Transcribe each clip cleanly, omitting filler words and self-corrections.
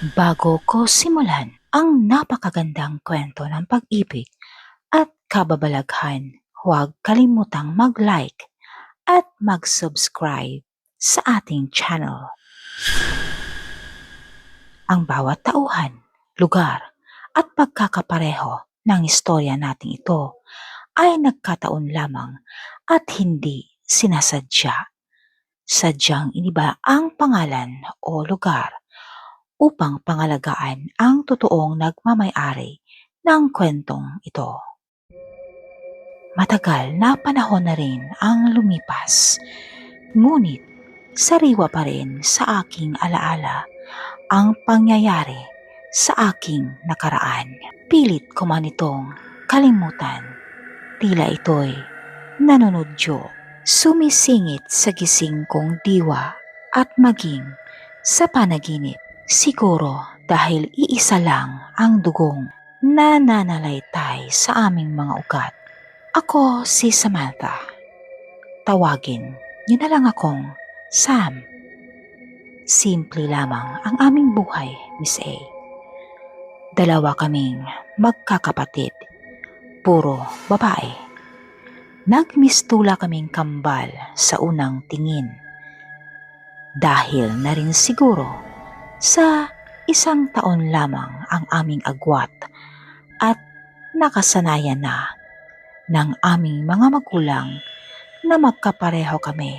Bago ko simulan ang napakagandang kwento ng pag-ibig at kababalaghan, huwag kalimutang mag-like at mag-subscribe sa ating channel. Ang bawat tauhan, lugar at pagkakapareho ng istorya nating ito ay nagkataon lamang at hindi sinasadya. Sadyang iniba ang pangalan o lugar upang pangalagaan ang totoong nagmamay-ari ng kwentong ito. Matagal na panahon na rin ang lumipas, ngunit sariwa pa rin sa aking alaala ang pangyayari sa aking nakaraan. Pilit ko man itong kalimutan, tila ito'y nanunudyo, sumisingit sa gising kong diwa at maging sa panaginip. Siguro dahil iisa lang ang dugong na nananalaytay sa aming mga ugat. Ako si Samantha. Tawagin niyo na lang akong Sam. Simple lamang ang aming buhay, Miss A. Dalawa kaming magkakapatid, puro babae. Nagmistula kaming kambal sa unang tingin. Dahil na rin siguro sa isang taon lamang ang aming agwat at nakasanayan na ng aming mga magulang na magkapareho kami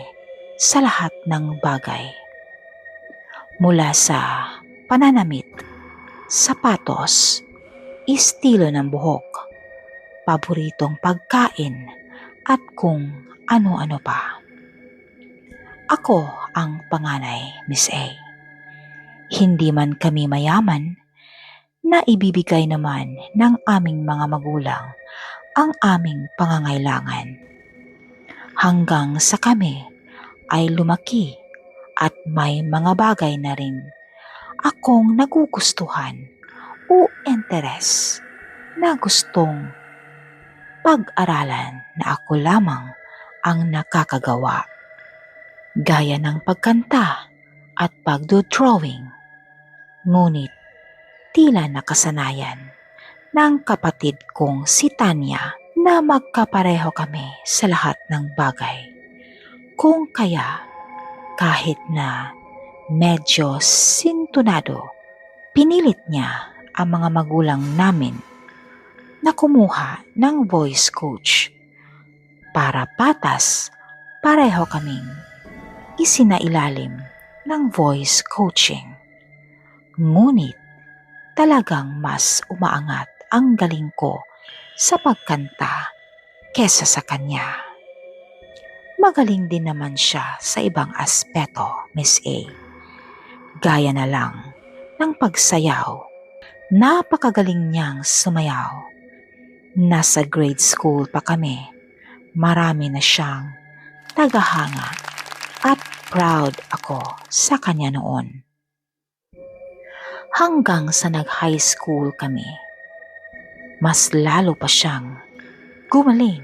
sa lahat ng bagay. Mula sa pananamit, sapatos, estilo ng buhok, paboritong pagkain at kung ano-ano pa. Ako ang panganay, Miss A. Hindi man kami mayaman, na ibibigay naman ng aming mga magulang ang aming pangangailangan. Hanggang sa kami ay lumaki at may mga bagay na rin akong nagugustuhan o interes na gustong pag-aralan na ako lamang ang nakakagawa. Gaya ng pagkanta at pagdo-drawing. Ngunit tila nakasanayan ng kapatid kong si Tanya na magkapareho kami sa lahat ng bagay. Kung kaya kahit na medyo sintunado, pinilit niya ang mga magulang namin na kumuha ng voice coach para patas pareho kaming isinailalim ng voice coaching. Ngunit talagang mas umaangat ang galing ko sa pagkanta kesa sa kanya. Magaling din naman siya sa ibang aspeto, Miss A. Gaya na lang ng pagsayaw. Napakagaling niyang sumayaw. Nasa grade school pa kami. Marami na siyang tagahanga at proud ako sa kanya noon. Hanggang sa nag-high school kami, mas lalo pa siyang gumaling.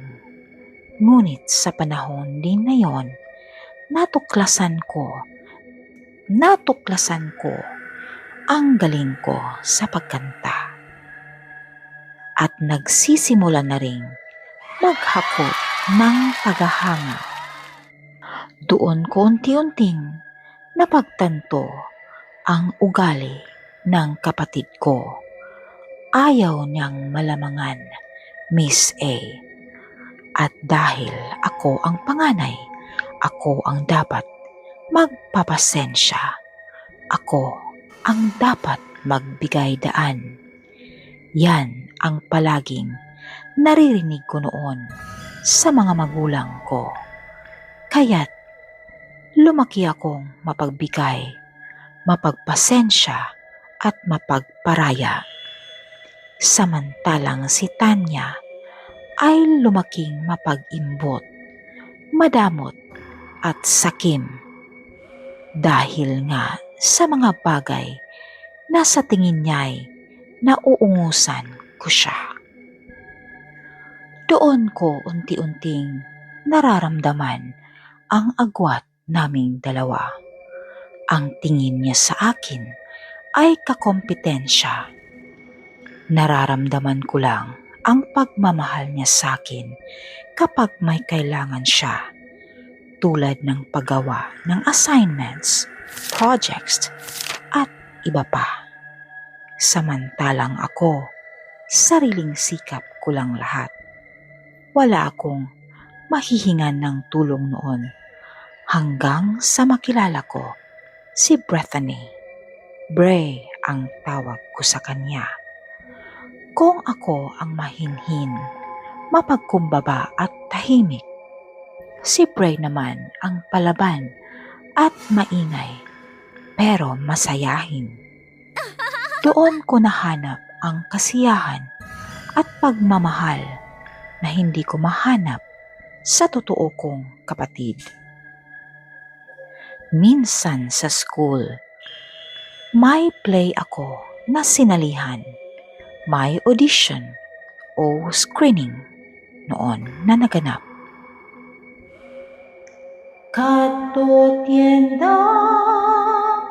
Ngunit sa panahon din na yon, natuklasan ko ang galing ko sa pagkanta. At nagsisimula na ring maghakot ng tagahanga. Doon ko unti-unting napagtanto ang ugali ng kapatid ko. Ayaw niyang malamangan, Miss A. At dahil ako ang panganay, ako ang dapat magpapasensya. Ako ang dapat magbigay daan. Yan ang palaging naririnig ko noon sa mga magulang ko. Kaya't lumaki akong mapagbigay, mapagpasensya at mapagparaya. Samantalang si Tanya ay lumaking mapag-imbot, madamot at sakim. Dahil nga sa mga bagay na sa tingin niya'y nauungusan ko siya. Doon ko unti-unting nararamdaman ang agwat naming dalawa. Ang tingin niya sa akin ay kakompetensya. Nararamdaman ko lang ang pagmamahal niya sa akin kapag may kailangan siya, tulad ng paggawa ng assignments, projects, at iba pa. Samantalang ako, sariling sikap ko lang lahat. Wala akong mahihingan ng tulong noon hanggang sa makilala ko si Bethany. Bray ang tawag ko sa kanya. Kung ako ang mahinhin, mapagkumbaba at tahimik, si Bray naman ang palaban at maingay pero masayahin. Doon ko nahanap ang kasiyahan at pagmamahal na hindi ko mahanap sa totoo kong kapatid. Minsan sa school, may play ako na sinalihan, may audition o screening noon na naganap. Kato tienda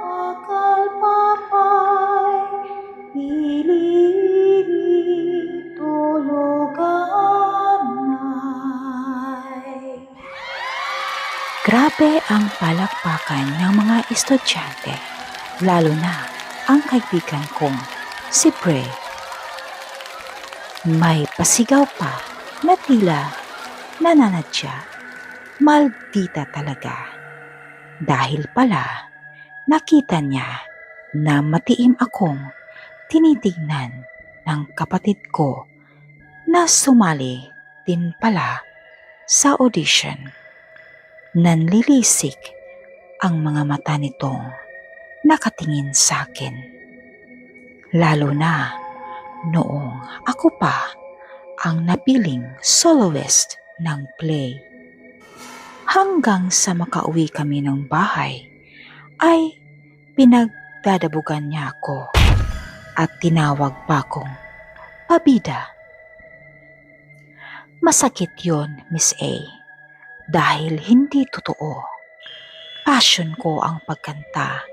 akal papay, ilili tuluganay. Grabe ang palakpakan ng mga estudyante, lalo na ang kaibigan kong si Bray. May pasigaw pa na tila nananadya. Maldita talaga. Dahil pala, nakita niya na matiim akong tinitignan ng kapatid ko na sumali din pala sa audition. Nanlilisik ang mga mata nitong nakatingin sa akin. Lalo na noong ako pa ang napiling soloist ng play. Hanggang sa makauwi kami ng bahay, ay pinagdadabugan niya ako at tinawag pa akong pabida. Masakit yon, Miss A, dahil hindi totoo. Passion ko ang pagkanta.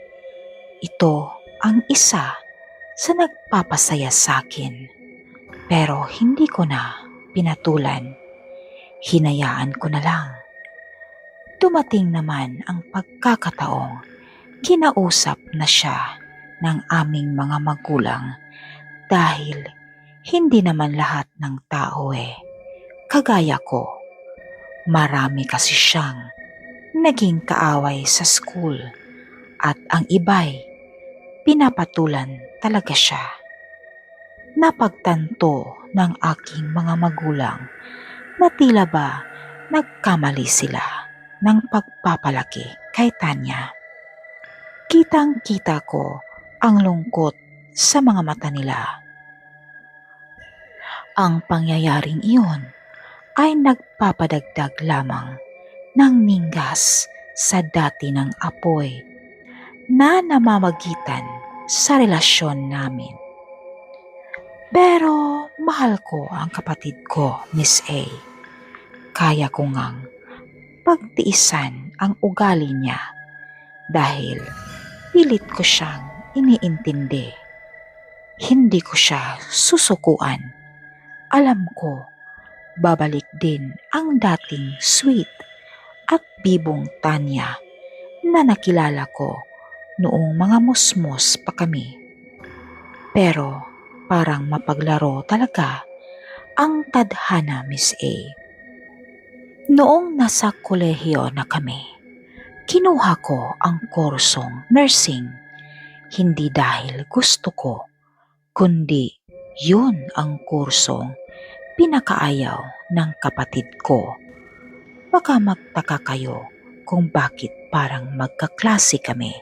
Ito ang isa sa nagpapasaya sa akin. Pero hindi ko na pinatulan. Hinayaan ko na lang. Dumating naman ang pagkakataong kinausap na siya ng aming mga magulang dahil hindi naman lahat ng tao kagaya ko. Marami kasi siyang naging kaaway sa school at ang iba'y pinapatulan talaga siya. Napagtanto ng aking mga magulang na tila ba nagkamali sila ng pagpapalaki kay Tanya. Kitang-kita ko ang lungkot sa mga mata nila. Ang pangyayaring iyon ay nagpapadagdag lamang ng ninggas sa dati ng apoy na namamagitan sa relasyon namin. Pero mahal ko ang kapatid ko, Miss A. Kaya ko ngang pagtiisan ang ugali niya dahil pilit ko siyang iniintindi. Hindi ko siya susukuan. Alam ko, babalik din ang dating sweet at bibong Tanya na nakilala ko noong mga musmos pa kami. Pero parang mapaglaro talaga ang tadhana, Miss A. Noong nasa kolehiyo na kami, kinuha ko ang kursong nursing, hindi dahil gusto ko, kundi yun ang kursong pinakaayaw ng kapatid ko. Baka magtaka kayo kung bakit parang magkaklase kami.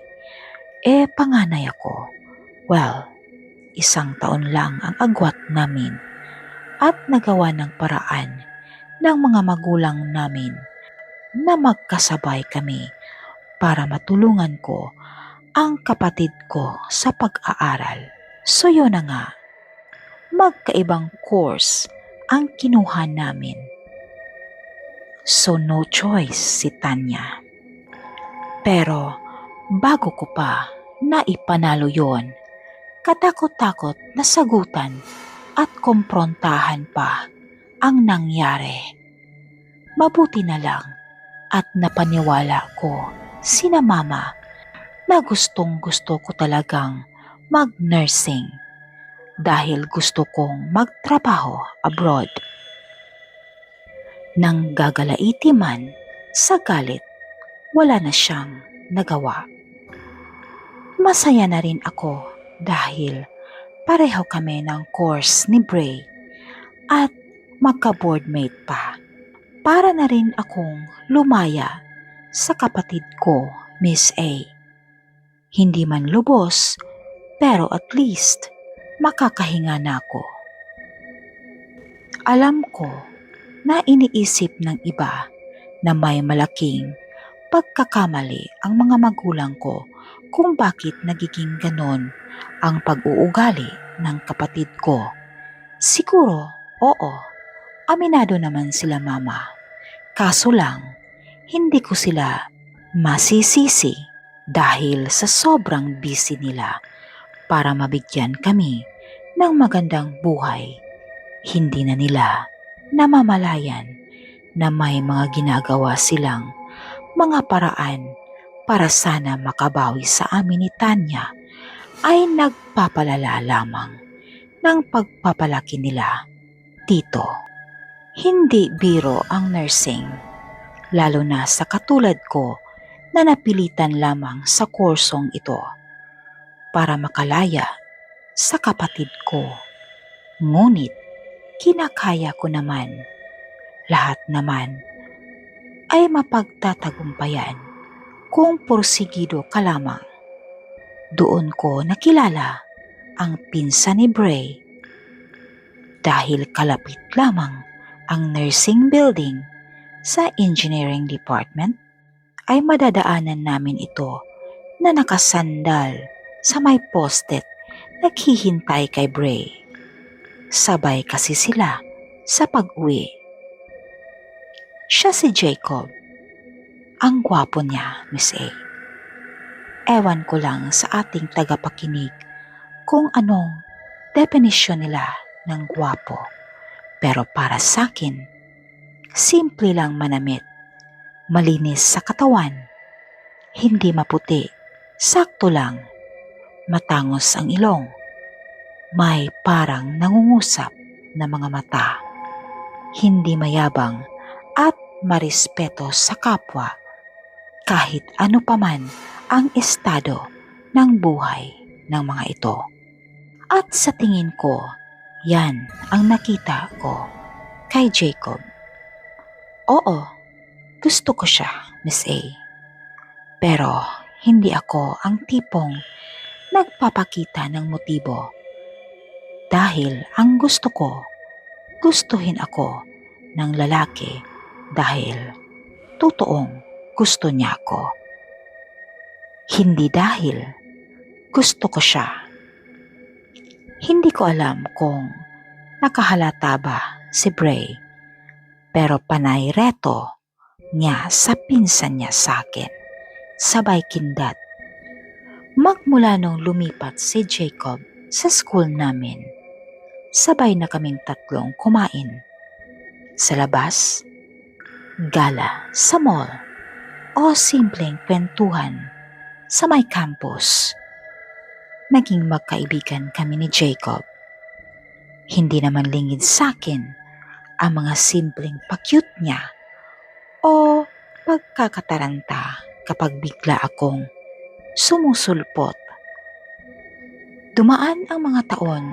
Panganay ako. Well, 1 taon lang ang agwat namin at nagawa ng paraan ng mga magulang namin na magkasabay kami para matulungan ko ang kapatid ko sa pag-aaral. So yun na nga, magkaibang course ang kinuha namin. So no choice si Tanya. Pero bago ko pa naipanalo yon, Katakot-takot na sagutan at kumprontahan pa ang nangyari. Mabuti na lang at napaniwala ko sina mama na gustong-gusto ko talagang mag-nursing dahil gusto kong magtrabaho abroad. Nang gagalaiti man sa galit, wala na siyang nagawa. Masaya na rin ako dahil pareho kami ng course ni Bray at magka-boardmate pa. Para na rin akong lumaya sa kapatid ko, Miss A. Hindi man lubos, pero at least makakahinga na ako. Alam ko na iniisip ng iba na may malaking pagkakamali ang mga magulang ko kung bakit nagiging ganon ang pag-uugali ng kapatid ko. Siguro, oo, aminado naman sila mama. Kaso lang, hindi ko sila masisisi dahil sa sobrang busy nila para mabigyan kami ng magandang buhay. Hindi na nila namamalayan na may mga ginagawa silang mga paraan para sana makabawi sa amin ni Tanya ay nagpapalala lamang ng pagpapalaki nila dito. Hindi biro ang nursing, lalo na sa katulad ko na napilitan lamang sa kursong ito para makalaya sa kapatid ko. Ngunit kinakaya ko naman. Lahat naman ay mapagtatagumpayan kung porsigido ka lamang. Doon ko nakilala ang pinsan ni Bray dahil kalapit lamang ang nursing building sa engineering department ay madadaanan namin ito na nakasandal sa may poste naghihintay kay Bray. Sabay kasi sila sa pag-uwi. Siya si Jacob. Ang gwapo niya, Miss A. Ewan ko lang sa ating tagapakinig kung anong definisyon nila ng gwapo. Pero para sa akin, simple lang manamit, malinis sa katawan, hindi maputi, sakto lang, matangos ang ilong, may parang nangungusap na mga mata, hindi mayabang at marespeto sa kapwa kahit ano paman ang estado ng buhay ng mga ito. At sa tingin ko, yan ang nakita ko kay Jacob. Oo, gusto ko siya, Miss A. Pero hindi ako ang tipong nagpapakita ng motibo. Dahil ang gusto ko, gustuhin ako ng lalaki dahil totoong gusto niya ako. Hindi dahil gusto ko siya. Hindi ko alam kung nakahalata ba si Bray, pero panay reto niya sa pinsan niya sa akin. Sabay kindat. Magmula nung lumipat si Jacob sa school namin, sabay na kaming tatlong kumain. Sa labas, gala sa mall, o simpleng kwentuhan sa may campus. Naging magkaibigan kami ni Jacob. Hindi naman lingid sa akin ang mga simpleng pakyut niya o pagkakataranta kapag bigla akong sumusulpot. Dumaan ang mga taon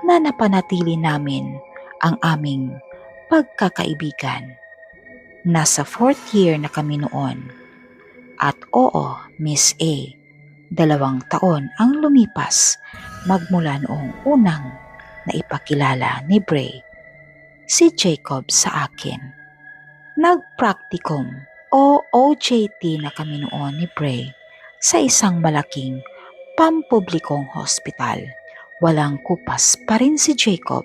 na napanatili namin ang aming pagkakaibigan. Nasa 4th year na kami noon. At oo, Miss A, 2 taon ang lumipas magmula noong unang naipakilala ni Bray si Jacob sa akin. Nag-practicum o OJT na kami noon ni Bray sa isang malaking pampublikong hospital. Walang kupas pa rin si Jacob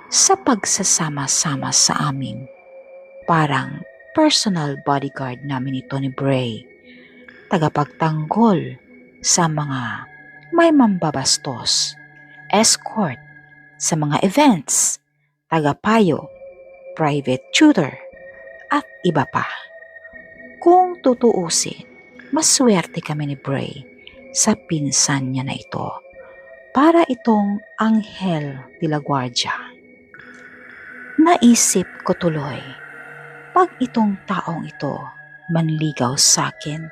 sa pagsasama-sama sa amin. Parang personal bodyguard namin ito ni Bray. Tagapagtanggol sa mga may mambabastos, escort sa mga events, tagapayo, private tutor, at iba pa. Kung tutuusin, maswerte kami ni Bray sa pinsan niya na ito para itong Anghel de la Guardia. Naisip ko tuloy, pag itong taong ito manligaw sa akin,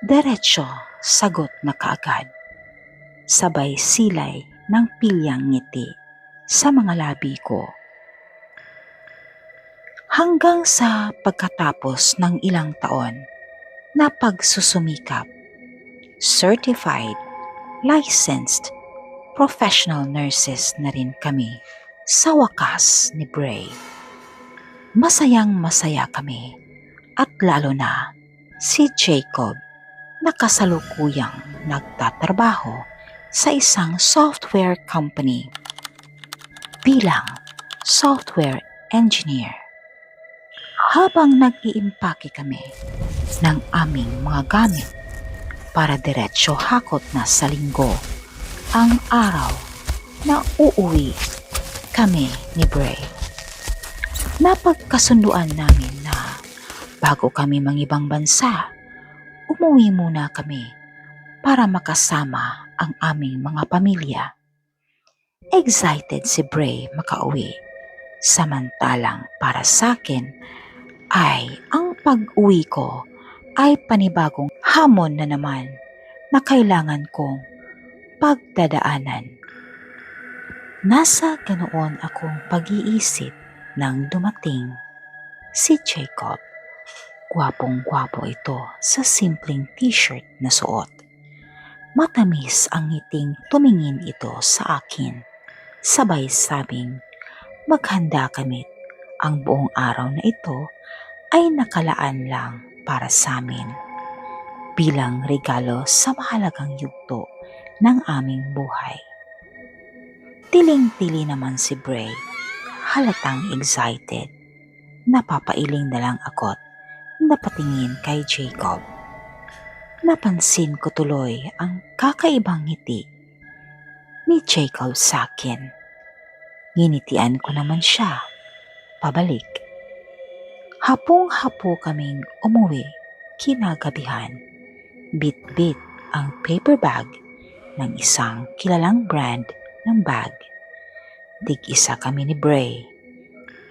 diretso sagot na kaagad. Sabay silay ng pilyang ngiti sa mga labi ko. Hanggang sa pagkatapos ng ilang taon na pagsusumikap, certified, licensed, professional nurses na rin kami sa wakas ni Bray. Masayang masaya kami at lalo na si Jacob na kasalukuyang nagtatrabaho sa isang software company bilang software engineer. Habang nag-iimpake kami ng aming mga gamit para diretsyo hakot na sa linggo ang araw na uuwi kami ni Bray. Napagkasunduan namin na bago kami mangibang bansa, umuwi muna kami para makasama ang aming mga pamilya. Excited si Bray makauwi, samantalang para sa akin ay ang pag-uwi ko ay panibagong hamon na naman na kailangan kong pagdadaanan. Nasa ganoon akong pag-iisip nang dumating si Jacob. Gwapong-gwapo ito sa simpleng t-shirt na suot. Matamis ang ngiting tumingin ito sa akin. Sabay sabing maghanda kami. Ang buong araw na ito ay nakalaan lang para sa amin bilang regalo sa mahalagang yugto ng aming buhay. Tiling-tili naman si Bray, halatang excited. Napapailing na lang ako't napatingin kay Jacob. Napansin ko tuloy ang kakaibang ngiti ni Jacob sa akin. Nginitian ko naman siya pabalik. Hapong-hapo kaming umuwi kinagabihan. Bit-bit ang paper bag ng isang kilalang brand ng bag. Tig-isa kami ni Bray.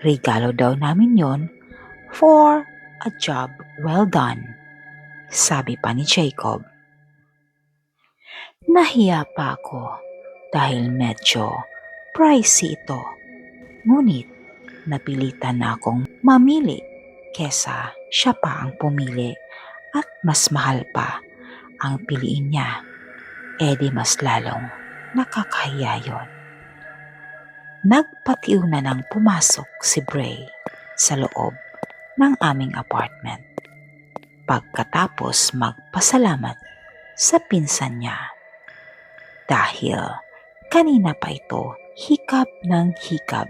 Regalo daw namin yon for a job well done, sabi pa ni Jacob. Nahiya pa ako dahil medyo pricey ito. Ngunit napilitan na akong mamili kesa siya pa ang pumili at mas mahal pa ang piliin niya. Di mas lalong nakakahiya yun. Nagpatiw na nang pumasok si Bray sa loob ng aming apartment. Pagkatapos magpasalamat sa pinsan niya. Dahil kanina pa ito hikab ng hikab.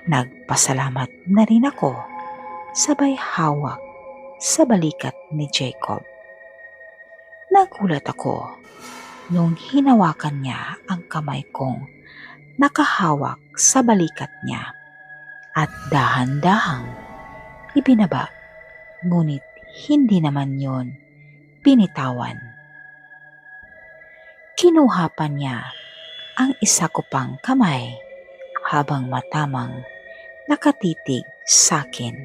Nagpasalamat na rin ako, sabay hawak sa balikat ni Jacob. Nagulat ako nung hinawakan niya ang kamay kong nakahawak sa balikat niya at dahan-dahang ibinaba, ngunit hindi naman yon binitawan. Kinuha pa niya ang isa ko pang kamay habang matamang nakatitig sa akin.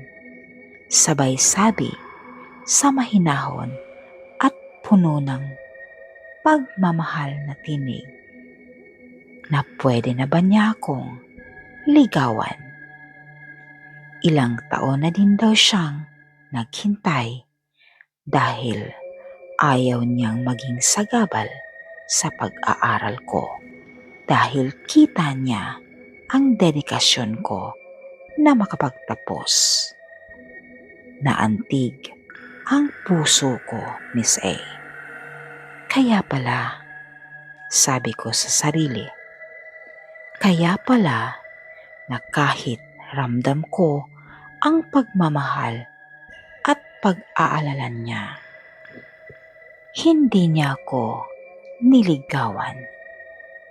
Sabay sabi sa mahinahon at puno ng pagmamahal na tinig na pwede na ba niya akong ligawan. Ilang taon na din daw siyang naghintay dahil ayaw niyang maging sagabal sa pag-aaral ko dahil kita niya ang dedikasyon ko na makapagtapos. Naantig ang puso ko, Miss A. Kaya pala, sabi ko sa sarili, kaya pala na kahit ramdam ko ang pagmamahal at pag-aalala niya, hindi niya ako niligawan.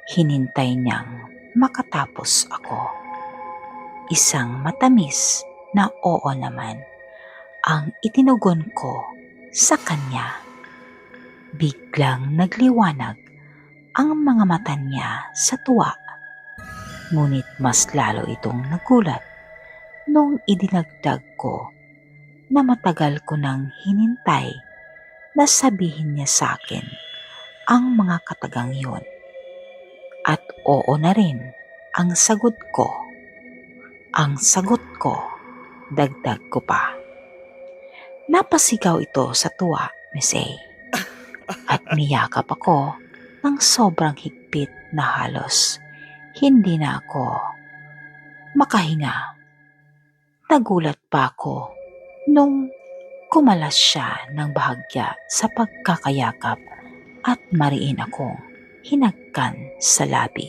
Hinintay niyang makatapos ako. Isang matamis na oo naman ang itinugon ko sa kanya. Biglang nagliwanag ang mga mata niya sa tuwa. Ngunit mas lalo itong nagulat nung idinagdag ko na matagal ko nang hinintay na sabihin niya sa akin ang mga katagang yun. At oo na rin ang sagot ko. Ang sagot ko, dagdag ko pa. Napasigaw ito sa tuwa, Miss A. At niyakap ako ng sobrang higpit na halos hindi na ako makahinga. Nagulat pa ako nung kumalas siya ng bahagya sa pagkakayakap at mariin akong hinagkan sa labi.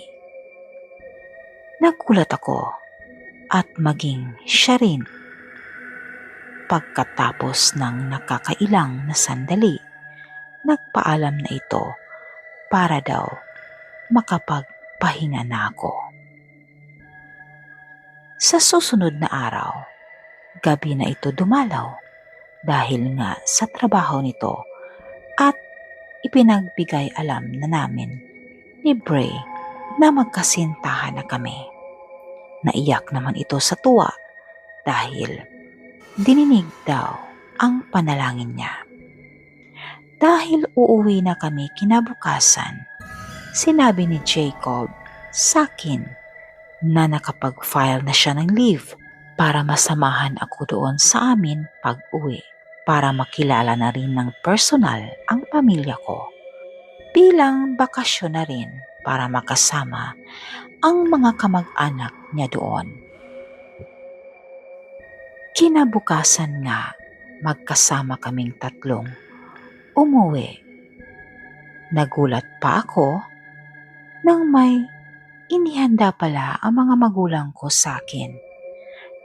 Nagulat ako at maging siya rin. Pagkatapos ng nakakailang na sandali, nagpaalam na ito para daw makapagpahinga na ako. Sa susunod na araw, gabi na ito dumalaw dahil nga sa trabaho nito at ipinagbigay alam na namin ni Bray na magkasintahan na kami. Naiyak naman ito sa tuwa dahil dininig daw ang panalangin niya. Dahil uuwi na kami kinabukasan, sinabi ni Jacob sa akin na nakapag-file na siya ng leave para masamahan ako doon sa amin pag-uwi para makilala na rin ng personal ang pamilya ko. Bilang bakasyon na rin para makasama ang mga kamag-anak niya doon. Kinabukasan nga, magkasama kaming tatlong umuwi. Nagulat pa ako nang may inihanda pala ang mga magulang ko sa akin.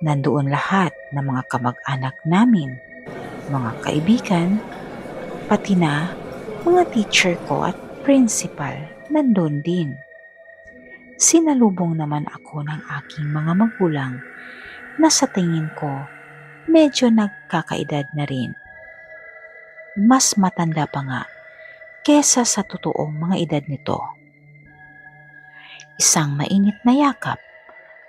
Nandoon lahat ng mga kamag-anak namin, mga kaibigan, pati na mga teacher ko at principal nandoon din. Sinalubong naman ako ng aking mga magulang na sa tingin ko medyo nagkakaedad na rin. Mas matanda pa nga kesa sa totoong mga edad nito. Isang mainit na yakap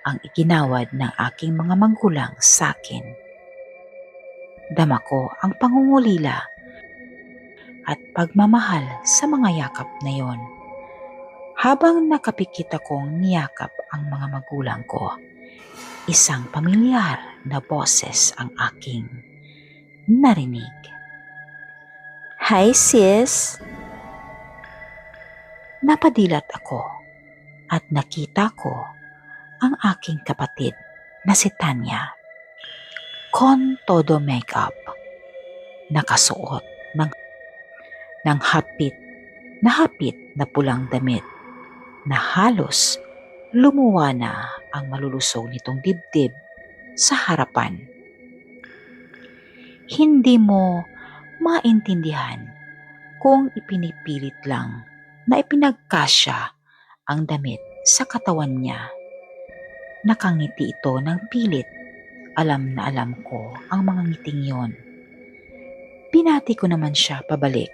ang iginawad ng aking mga magulang sa akin. Dama ko ang pangungulila at pagmamahal sa mga yakap na yon. Habang nakapikit akong niyakap ang mga magulang ko, isang pamilyar na boses ang aking narinig. Hi sis! Napadilat ako at nakita ko ang aking kapatid na si Tanya. Con todo makeup, nakasuot ng hapit na pulang damit na halos lumuwa na ang malulusog nitong dibdib sa harapan. Hindi mo maintindihan kung ipinipilit lang na ipinagkasya ang damit sa katawan niya. Nakangiti ito ng pilit. Alam na alam ko ang mga ngiting yon. Binati ko naman siya pabalik.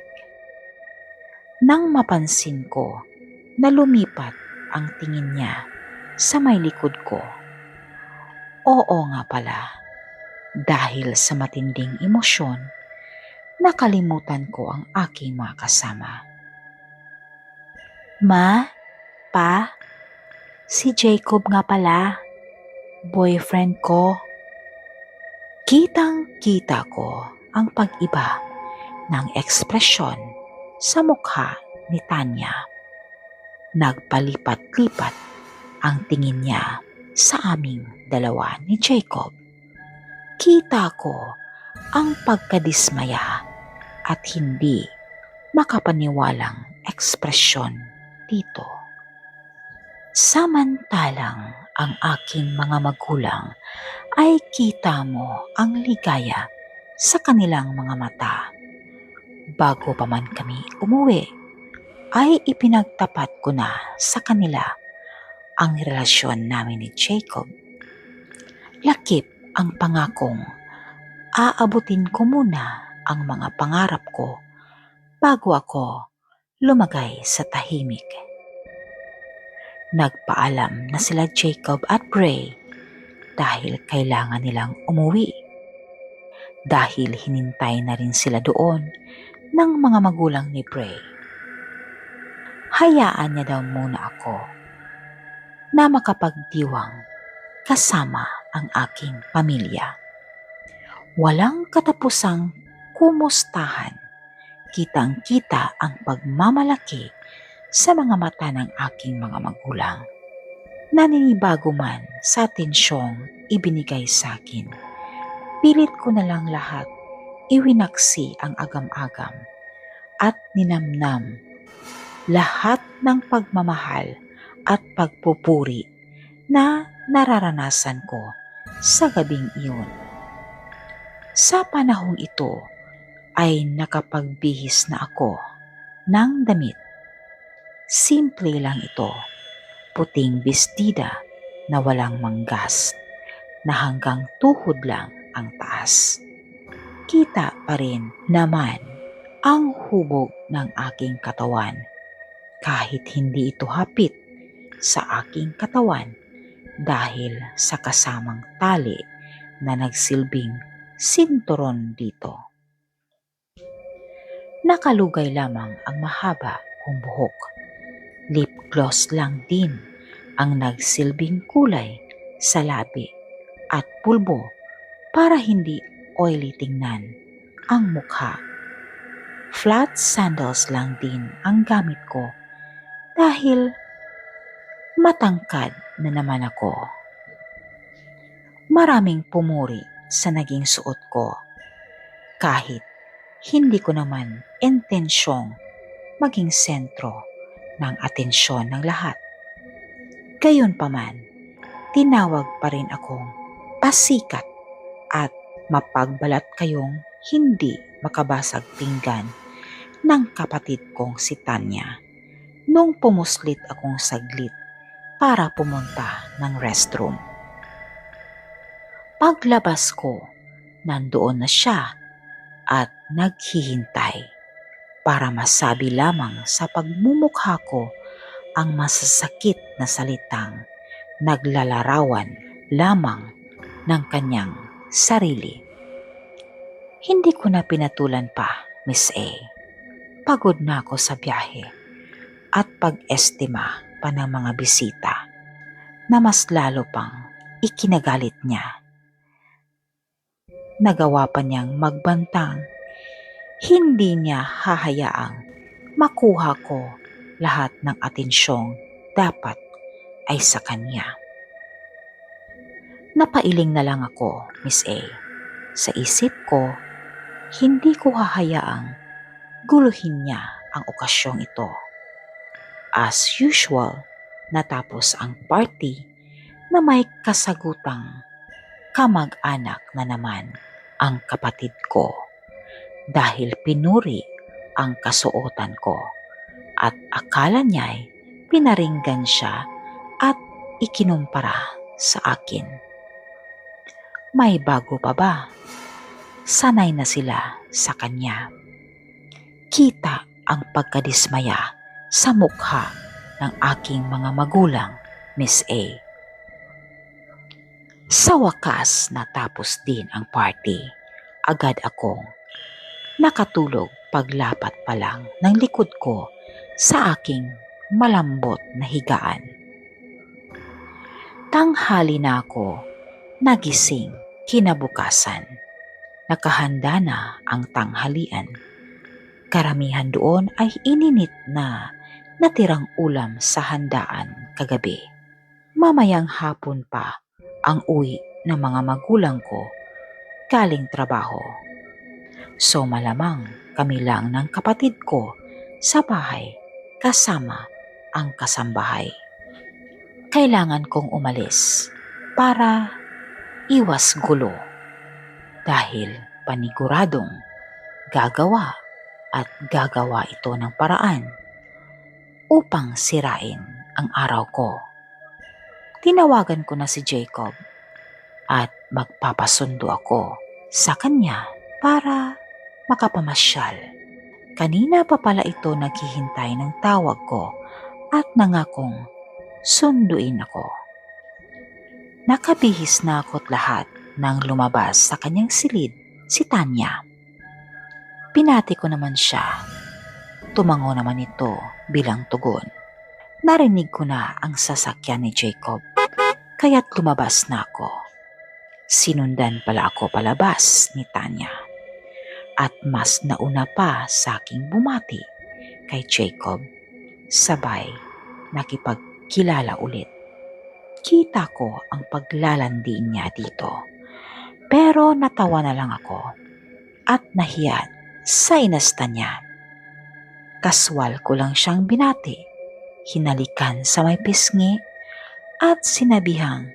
Nang mapansin ko na lumipat ang tingin niya sa may likod ko. Oo nga pala, dahil sa matinding emosyon, nakalimutan ko ang aking mga kasama. Ma, pa, si Jacob nga pala, boyfriend ko. Kitang-kita ko ang pag-iba ng ekspresyon sa mukha ni Tanya. Nagpalipat-lipat ang tingin niya sa aming dalawa ni Jacob. Kita ko ang pagkadismaya at hindi makapaniwalang ekspresyon dito. Samantalang ang aking mga magulang ay kita mo ang ligaya sa kanilang mga mata. Bago pa man kami umuwi, ay ipinagtapat ko na sa kanila ang relasyon namin ni Jacob. Lakip ang pangakong aabutin ko muna ang mga pangarap ko bago ako lumagay sa tahimik. Nagpaalam na sila Jacob at Bray dahil kailangan nilang umuwi. Dahil hinintay na rin sila doon ng mga magulang ni Bray. Hayaan niya daw muna ako na makapagdiwang kasama ang aking pamilya. Walang katapusang kumustahan. Kitang-kita ang pagmamalaki sa mga mata ng aking mga magulang. Naninibago man sa atensyong ibinigay sa akin, pilit ko na lang lahat iwinaksi ang agam-agam at ninamnam lahat ng pagmamahal at pagpupuri na nararanasan ko sa gabing iyon. Sa panahong ito ay nakapagbihis na ako ng damit. Simple lang ito, puting bestida na walang manggas na hanggang tuhod lang ang taas. Kita pa rin naman ang hubog ng aking katawan kahit hindi ito hapit sa aking katawan dahil sa kasamang tali na nagsilbing sinturon dito. Nakalugay lamang ang mahaba kong buhok. Lip gloss lang din ang nagsilbing kulay sa labi at pulbo para hindi oily tingnan ang mukha. Flat sandals lang din ang gamit ko dahil matangkad na naman ako. Maraming pumuri sa naging suot ko kahit hindi ko naman intensyong maging sentro ng atensyon ng lahat. Gayunpaman, tinawag pa rin akong pasikat at mapagbalat kayong hindi makabasag pinggan ng kapatid kong si Tanya nung pumuslit akong saglit para pumunta ng restroom. Paglabas ko, nandoon na siya at naghihintay para masabi lamang sa pagmumukha ko ang masasakit na salitang naglalarawan lamang ng kanyang sarili. Hindi ko na pinatulan pa, Miss A. Pagod na ako sa biyahe at pag-estima pa ng mga bisita na mas lalo pang ikinagalit niya. Nagawa pa niyang magbantang hindi niya hahayaang makuha ko lahat ng atensyong dapat ay sa kanya. Napailing na lang ako, Miss A. Sa isip ko, hindi ko hahayaang guluhin niya ang okasyong ito. As usual, natapos ang party na may kasagutang kamag-anak na naman ang kapatid ko dahil pinuri ang kasuotan ko at akala niya'y pinaringgan siya at ikinumpara sa akin. May bago pa ba? Sanay na sila sa kanya. Kita ang pagkadismaya sa mukha ng aking mga magulang, Miss A. Sa wakas natapos din ang party. Agad akong nakatulog paglapat pa lang ng likod ko sa aking malambot na higaan. Tanghali na ako nagising kinabukasan. Nakahanda na ang tanghalian. Karamihan doon ay ininit na natirang ulam sa handaan kagabi. Mamayang hapon pa ang uwi ng mga magulang ko galing trabaho. So malamang kami lang ng kapatid ko sa bahay kasama ang kasambahay. Kailangan kong umalis para iwas gulo dahil paniguradong gagawa at gagawa ito ng paraan upang sirain ang araw ko. Tinawagan ko na si Jacob at magpapasundo ako sa kanya para makapamasyal. Kanina pa pala ito naghihintay ng tawag ko at nangakong sunduin ako. Nakabihis na ako't lahat nang lumabas sa kanyang silid si Tanya. Pinati ko naman siya. Tumango naman ito bilang tugon. Narinig ko na ang sasakyan ni Jacob, kaya't lumabas na ako. Sinundan pala ako palabas ni Tanya. At mas nauna pa sa aking bumati kay Jacob, sabay nakipagkilala ulit. Kita ko ang paglalandi niya dito, pero natawa na lang ako at nahiya sa inasta niya. Kaswal ko lang siyang binati, hinalikan sa may pisngi at sinabihang,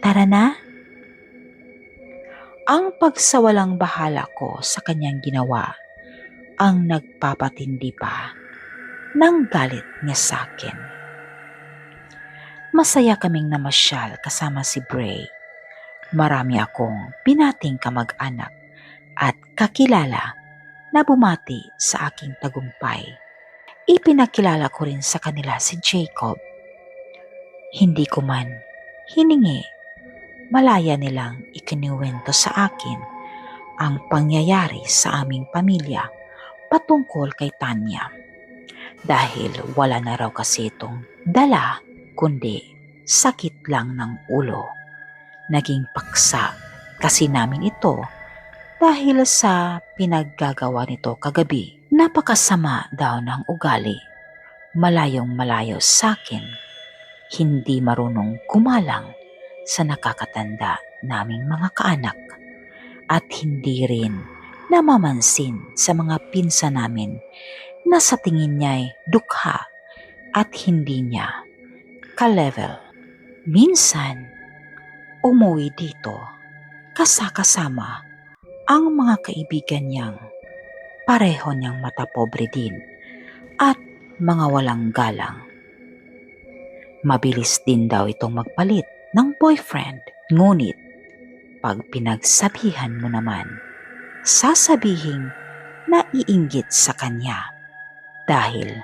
"Tara na." Ang pagsawalang bahala ko sa kanyang ginawa ang nagpapatindi pa ng galit niya sa akin. Masaya kaming namasyal kasama si Bray. Marami akong binating kamag-anak at kakilala na bumati sa aking tagumpay. Ipinakilala ko rin sa kanila si Jacob. Hindi ko man hiningi, malaya nilang ikinuwento sa akin ang pangyayari sa aming pamilya patungkol kay Tanya. Dahil wala na raw kasi itong dala kundi sakit lang ng ulo. Naging paksa kasi namin ito dahil sa pinaggagawa nito kagabi. Napakasama daw ng ugali. Malayong malayo sa akin. Hindi marunong kumalang sa nakakatanda naming mga kaanak. At hindi rin namamansin sa mga pinsa namin na sa tingin niya'y dukha at hindi niya ka-level. Minsan, umuwi dito kasama ang mga kaibigan niyang pareho niyang mata pobre din at mga walang galang. Mabilis din daw itong magpalit ng boyfriend, ngunit pag pinagsabihan mo naman, sasabihin na iinggit sa kanya dahil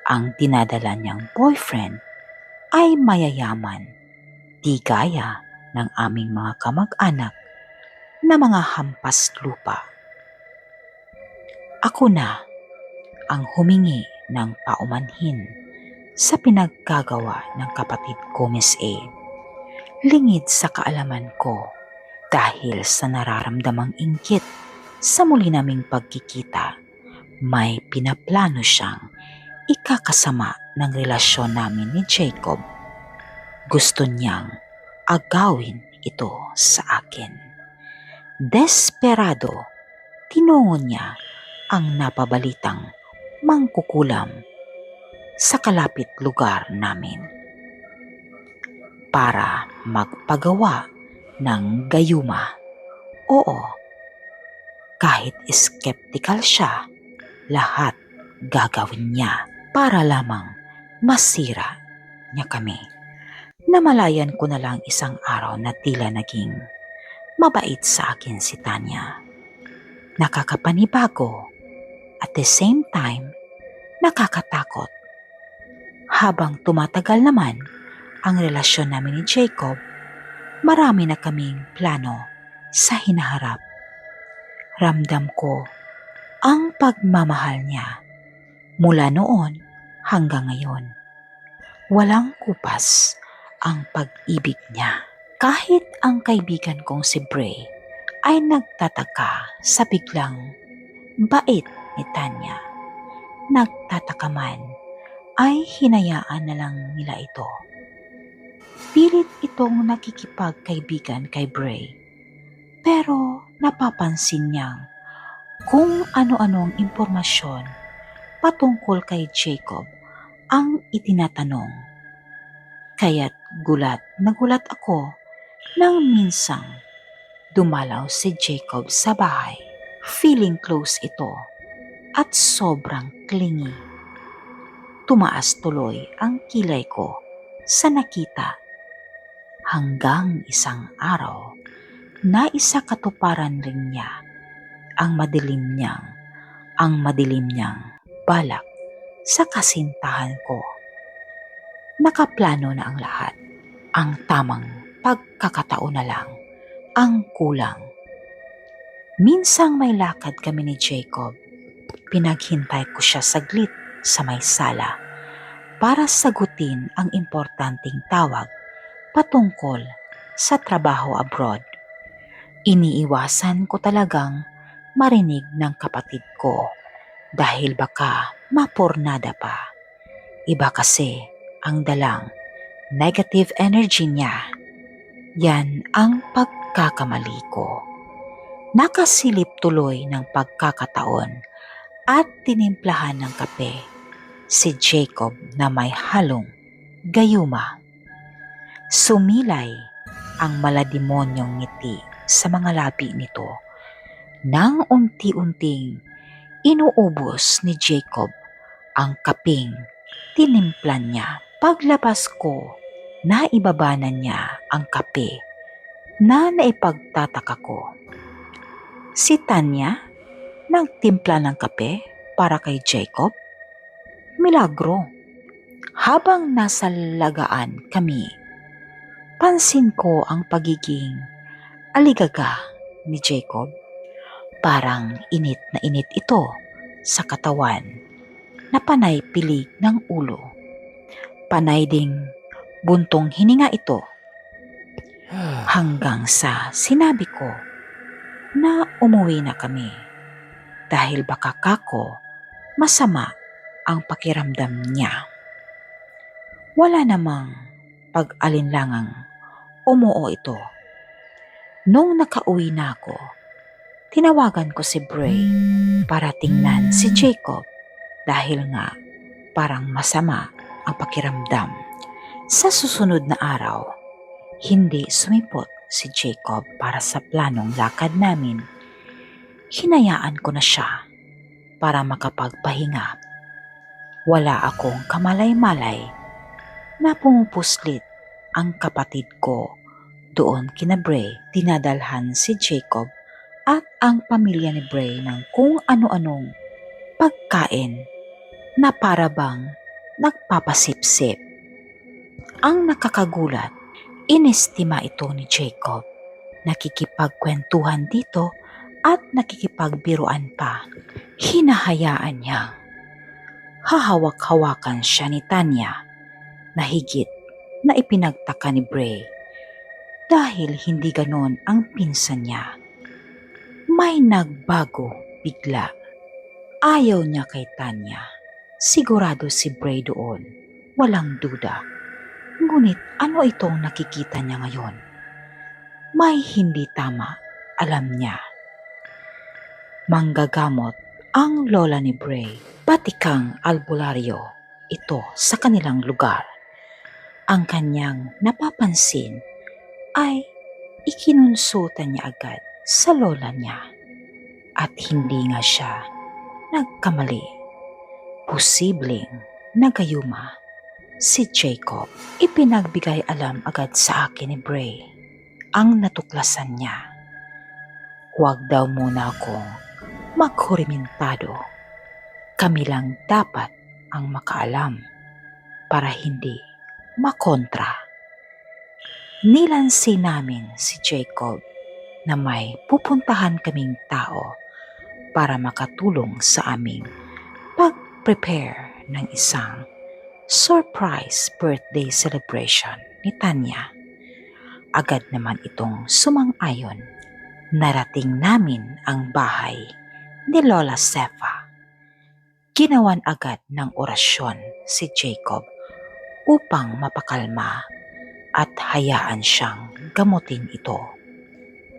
ang dinadala niyang boyfriend ay mayayaman, di gaya ng aming mga kamag-anak na mga hampas lupa. Ako na ang humingi ng paumanhin sa pinaggagawa ng kapatid ko, Miss A. Lingid sa kaalaman ko dahil sa nararamdamang inggit sa muli naming pagkikita, may pinaplano siyang ikakasama ng relasyon namin ni Jacob. Gusto niyang agawin ito sa akin. Desperado, tinungo niya ang napabalitang mangkukulam sa kalapit lugar namin para magpagawa ng gayuma. Oo, kahit skeptical siya, lahat gagawin niya para lamang masira niya kami. Namalayan ko na lang isang araw na tila naging mabait sa akin si Tanya. Nakakapanibago at the same time nakakatakot. Habang tumatagal naman ang relasyon namin ni Jacob, marami na kaming plano sa hinaharap. Ramdam ko ang pagmamahal niya mula noon hanggang ngayon. Walang kupas ang pag-ibig niya. Kahit ang kaibigan kong si Bray ay nagtataka sa biglang bait ni Tanya. Nagtataka man ay hinayaan na lang nila ito. Pilit itong nakikipagkaibigan kay Bray, pero napapansin niyang kung ano-anong impormasyon patungkol kay Jacob ang itinatanong. Kaya't gulat na gulat ako nang minsang dumalaw si Jacob sa bahay. Feeling close ito at sobrang clingy. tumaas tuloy ang kilay ko sa nakita hanggang isang araw na isa katuparan rin niya ang madilim niyang balak sa kasintahan ko. Nakaplano na ang lahat. Ang tamang pagkakataon na lang ang kulang. Minsang may lakad kami ni Jacob, pinaghintay ko siya saglit sa may sala para sagutin ang importanteng tawag patungkol sa trabaho abroad. Iniiwasan ko talagang marinig ng kapatid ko dahil baka mapurnada pa. Iba kasi ang dalang negative energy niya. Yan ang pagkakamali ko. Nakasilip tuloy ng pagkakataon at tinimplahan ng kape si Jacob na may halong gayuma. Sumilay ang malademonyong ngiti sa mga labi nito nang unti-unting inuubos ni Jacob ang kapeng tinimplan niya. Paglabas ko, naibabanan niya ang kape na naipagtataka ko. Si Tanya nagtimpla ng kape para kay Jacob? Milagro. Habang nasa lagaan kami, pansin ko ang pagiging aligaga ni Jacob. Parang init na init ito sa katawan na panay pilig ng ulo. Panay ding buntong hininga ito hanggang sa sinabi ko na umuwi na kami dahil baka kako masama ang pakiramdam niya. Wala namang pag-alinlangang umuo ito. Nung nakauwi na ako, tinawagan ko si Bray para tingnan si Jacob dahil nga parang masama ang pakiramdam. Sa susunod na araw, hindi sumipot si Jacob para sa planong lakad namin. Hinayaan ko na siya para makapagpahinga. Wala akong kamalay-malay na pumupuslit ang kapatid ko doon kina Bray. Dinadalhan si Jacob at ang pamilya ni Bray ng kung ano-anong pagkain na para bang nagpapasipsip. Ang nakakagulat, inestima ito ni Jacob. Nakikipagkwentuhan dito at nakikipagbiruan pa. Hinahayaan niyang hahawak-hawakan siya ni Tanya na higit na ipinagtaka ni Bray dahil hindi ganon ang pinsan niya. May nagbago bigla. Ayaw niya kay Tanya. Sigurado si Bray doon, walang duda. Ngunit ano itong nakikita niya ngayon? May hindi tama, alam niya. Manggagamot ang lola ni Bray, batikang albularyo ito sa kanilang lugar. Ang kanyang napapansin ay ikinunsultan niya agad sa lola niya at hindi nga siya nagkamali. Posibleng nagayuma si Jacob. Ipinagbigay alam agad sa akin ni Bray ang natuklasan niya. Huwag daw muna akong maghurimentado. Kami lang dapat ang makaalam para hindi makontra. Nilansi namin si Jacob na may pupuntahan kaming tao para makatulong sa aming pag-prepare ng isang surprise birthday celebration ni Tanya. Agad naman itong sumang-ayon. Narating namin ang bahay ni Lola Sefa. Ginawan agad ng orasyon si Jacob upang mapakalma at hayaan siyang gamutin ito.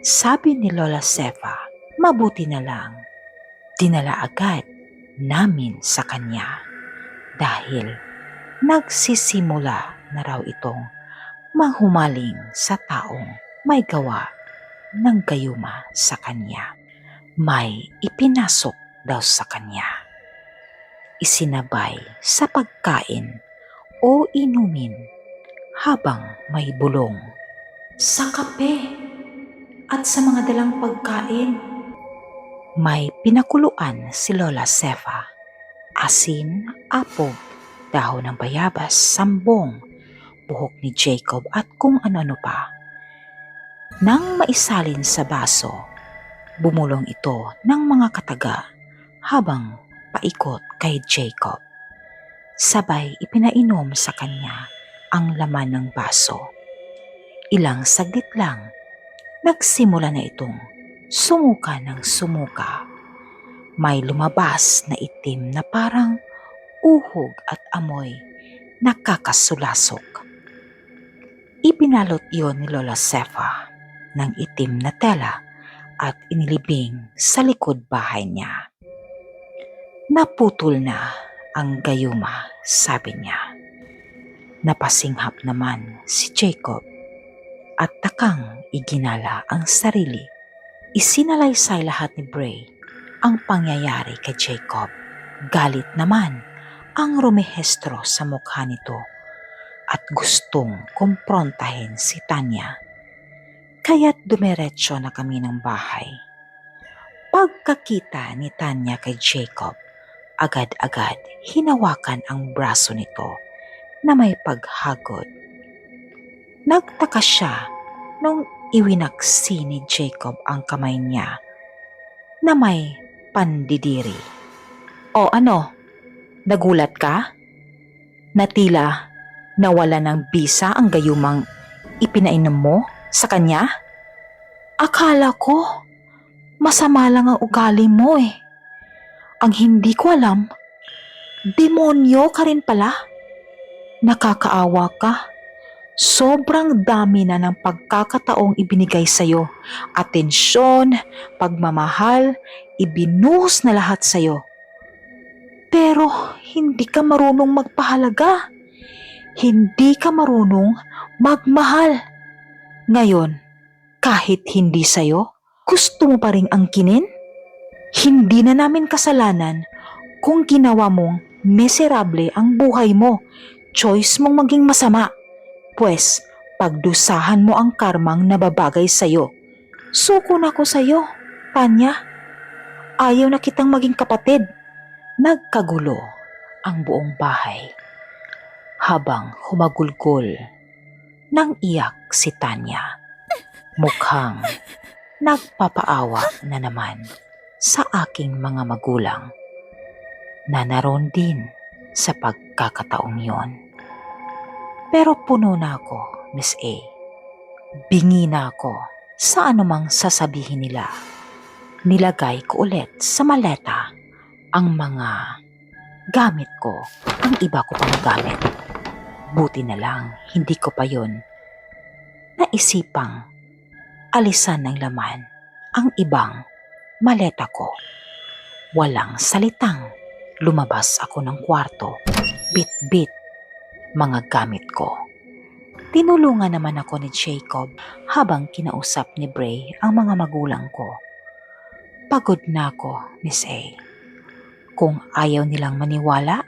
Sabi ni Lola Sefa, mabuti na lang dinala agad namin sa kanya dahil nagsisimula na raw itong manghumaling sa taong may gawa ng gayuma sa kanya. May ipinasok daw sa kanya. isinabay sa pagkain o inumin habang may bulong. Sa kape at sa mga dalang pagkain. May pinakuluan si Lola Sefa. Asin, apog, dahon ng bayabas, sambong, buhok ni Jacob at kung ano-ano pa. Nang maisalin sa baso, bumulong ito ng mga kataga habang paikot kay Jacob. Sabay ipinainom sa kanya ang laman ng baso. Ilang saglit lang, nagsimula na itong sumuka ng sumuka. May lumabas na itim na parang uhog at amoy nakakasulasok. Ibinalot iyon ni Lola Sefa ng itim na tela at inilibing sa likod bahay niya. Naputol na ang gayuma, sabi niya. Napasinghap naman si Jacob at takang iginala ang sarili. Isinalaysay lahat ni Bray ang pangyayari kay Jacob. Galit naman ang rumehestro sa mukha nito at gustong kumprontahin si Tanya. Kaya't dumiretso na kami ng bahay. Pagkakita ni Tanya kay Jacob, agad-agad hinawakan ang braso nito na may paghagod. Nagtaka siya nung iwinaksi ni Jacob ang kamay niya na may pandidiri. O ano, nagulat ka? Natila nawala ng bisa ang gayumang ipinainom mo sa kanya? Akala ko masama lang ang ugali mo eh. Ang hindi ko alam, demonyo ka rin pala. Nakakaawa ka. Sobrang dami na ng pagkakataong ibinigay sa'yo. Atensyon, pagmamahal, ibinuhos na lahat sa'yo. Pero hindi ka marunong magpahalaga. Hindi ka marunong magmahal. Ngayon, kahit hindi sa'yo, gusto mo pa ring angkinin? Hindi na namin kasalanan kung ginawa mong miserable ang buhay mo. Choice mong maging masama. Pwes, pagdusahan mo ang karmang nababagay sa'yo. Suko na ko sa'yo, Tanya. Ayaw na kitang maging kapatid. Nagkagulo ang buong bahay habang humagulgol nang iyak si Tanya. Mukhang nagpapaawa na naman sa aking mga magulang na naroon din sa pagkakataong yon. Pero puno na ako, Miss A. Bingi na ako sa anumang sasabihin nila. Nilagay ko ulit sa maleta ang mga gamit ko, ang iba ko pang gamit. Buti na lang, hindi ko pa yon naisipang alisan ng laman ang ibang maleta ko. Walang salitang lumabas ako ng kwarto, bit-bit mga gamit ko. Tinulungan naman ako ni Jacob habang kinausap ni Bray ang mga magulang ko. Pagod na ako, Miss A. Kung ayaw nilang maniwala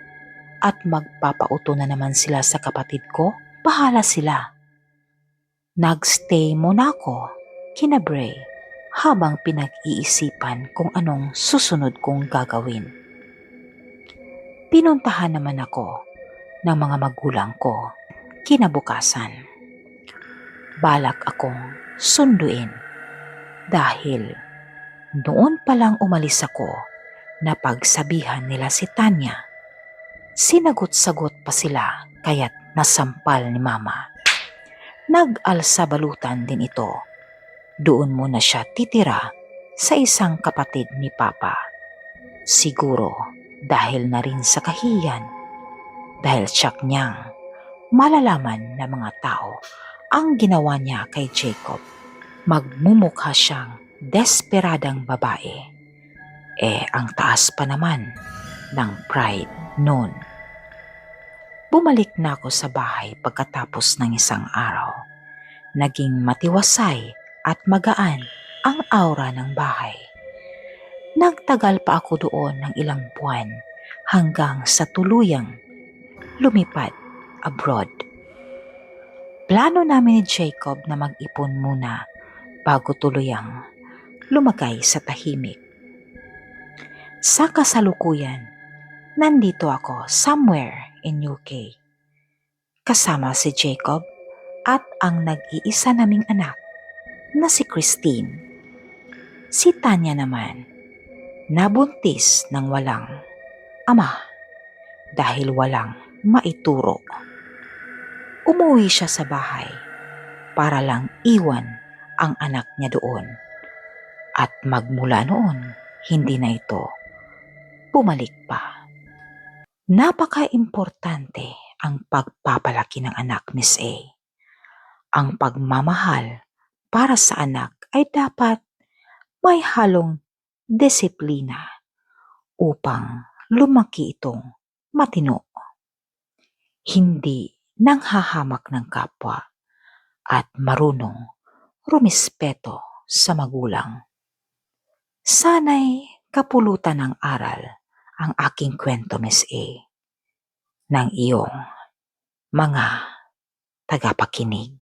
at magpapauto na naman sila sa kapatid ko, bahala sila. Nagstay muna ako kina Bray habang pinag-iisipan kung anong susunod kong gagawin. Pinuntahan naman ako ng mga magulang ko kinabukasan. Balak akong sunduin dahil noon palang umalis ako na pagsabihan nila si Tanya. Sinagot-sagot pa sila kaya't nasampal ni Mama. Nag-alsa balutan din ito. Doon muna siya titira sa isang kapatid ni Papa. Siguro dahil na rin sa kahiyan. Dahil tsak niyang malalaman ng mga tao ang ginawa niya kay Jacob. Magmumukha siyang desperadang babae. Ang taas pa naman ng pride noon. Bumalik na ako sa bahay pagkatapos ng isang araw. Naging matiwasay at magaan ang aura ng bahay. Nagtagal pa ako doon ng ilang buwan hanggang sa tuluyang lumipad abroad. Plano namin ni Jacob na mag-ipon muna bago tuluyang lumagay sa tahimik. Sa kasalukuyan, nandito ako somewhere in UK. Kasama si Jacob at ang nag-iisa naming anak na si Christine. Si Tanya naman, nabuntis ng walang ama dahil walang maituro. Umuwi siya sa bahay para lang iwan ang anak niya doon. At magmula noon, hindi na ito bumalik pa. Napaka-importante ang pagpapalaki ng anak, Miss A. Ang pagmamahal para sa anak ay dapat may halong disiplina upang lumaki itong matino. Hindi nanghahamak ng kapwa at marunong rumispeto sa magulang. Sana'y kapulutan ng aral ang aking kwento, Miss A, ng iyong mga tagapakinig.